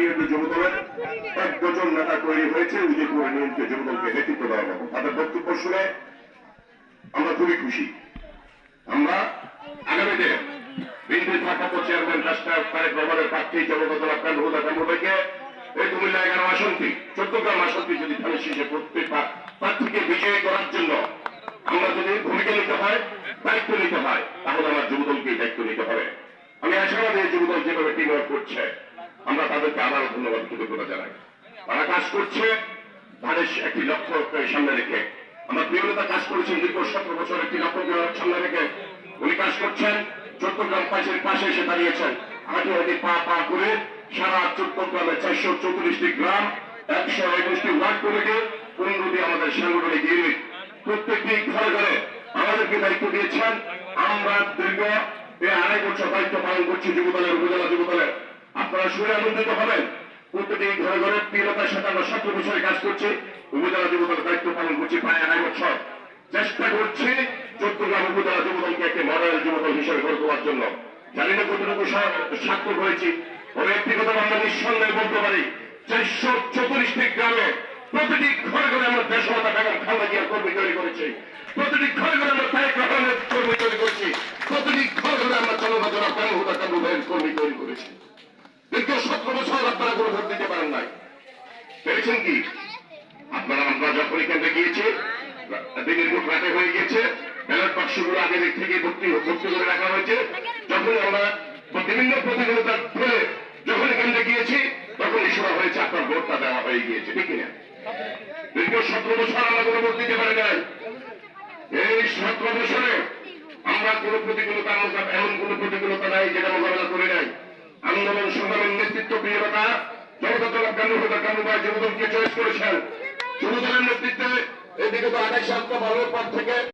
নিয়মিত যুবদলের 1 ডজন নেতা তৈরি হয়েছে উজিরপুর নিয়মিত যুবদলকে নেতৃত্ব দেওয়ার মতো। তাদের বক্তব্য শুনে আমরা খুবই খুশি। আমরা আগামী দিনে বিএনপির ভারপ্রাপ্ত চেয়ারম্যান রাষ্ট্রনায়ক তারেক রহমানের প্রার্থী জনতা দল আফগান হুদা কামরুলকে এই কুমিল্লা 11 আসনটি চট্টগ্রাম আসনটি যদি ধানের শীষে প্রত্যেক প্রার্থীকে বিজয়ী করার জন্য আমরা যদি ভূমিকা নিতে হয়, দায়িত্ব নিতে হয়, তাহলে আমার যুবদলকে দায়িত্ব নিতে হবে। আমি আশাবাদী এই যুবদল যেভাবে টিম ওয়ার্ক করছে আমরা তাদেরকে আবারও ধন্যবাদ কৃতজ্ঞতা জানাই। তারা কাজ করছে ধানের একটি লক্ষ্য সামনে রেখে। আমার প্রিয় নেতা কাজ করেছেন দীর্ঘ 17 বছর একটি লক্ষ্য সামনে রেখে উনি কাজ করছেন। চট্টগ্রাম পাশে এসে দাঁড়িয়েছেন। হাঁটি হাঁটি পা পা করে সারা চট্টগ্রামে 434টি গ্রাম, 121টি ওয়ার্ড কমিটি, 15টি আমাদের সাংগঠনিক ইউনিট, প্রত্যেকটি ঘরে ঘরে আমাদেরকে দায়িত্ব দিয়েছেন। আমরা দীর্ঘ 2.5 বছর দায়িত্ব পালন করছি যুবদলের, উপজেলা যুবদলের। আপনারা শুনে আনন্দিত হবেন। প্রত্যেকটি ঘরে ঘরে 3 সাথে আমরা 17 বছরে কাজ করছি। উপজেলা যুবদলের দায়িত্ব পালন করছি প্রায় 2.5 বছর। চেষ্টা করছি চট্টগ্রাম উপজেলা যুবদলকে একটি মডেল যুবদল হিসেবে গড়ে তোলার জন্য। জানি না কতটুকু সার্থক হয়েছি, তবে একটি কথা আমরা নিঃসন্দেহে বলতে পারি, 434টি গ্রামে প্রতিটি ঘরে ঘরে আমরা দেশমাতা বেগম খালেদা জিয়ার কর্মী তৈরি করেছি। প্রতিটি ঘরে ঘরে আমরা তারেক রহমানের কর্মী তৈরি করেছি। প্রতিটি ঘরে ঘরে আমরা জনতা দল আফগান হুদা কামরুলের কর্মী তৈরি করেছি। দীর্ঘ 17 বছর আপনারা কোনো ভোট দিতে পারেন নাই, পেরেছেন কি? আপনারা আমরা যখন কেন্দ্রে গিয়েছি দিনের ভোট রাতে হয়ে গেছে, ব্যালট বাক্সগুলো আগে থেকে ভর্তি করে রাখা হয়েছে। যখন আমরা বিভিন্ন প্রতিযোগিতার ফলে যখন কেন্দ্রে গিয়েছি তখনই শোনা হয়েছে আপনার ভোটটা দেওয়া হয়ে গিয়েছে, ঠিক কিনা? দীর্ঘ 17 বছর আমরা কোনো ভোট দিতে পারি নাই। এই 17 বছরে আমরা কোনো প্রতিকূলতা, এমন কোনো প্রতিকূলতা নাই যেটা মোকাবেলা করে নাই। আন্দোলন সংগ্রামের নেতৃত্ব প্রিয় নেতা জনতা দল আফগান হুদা কামরুল যুবদলকে চয়েস করেছেন। যুবদলের নেতৃত্বে এদিকে তো 28 সাল পালনের পর থেকে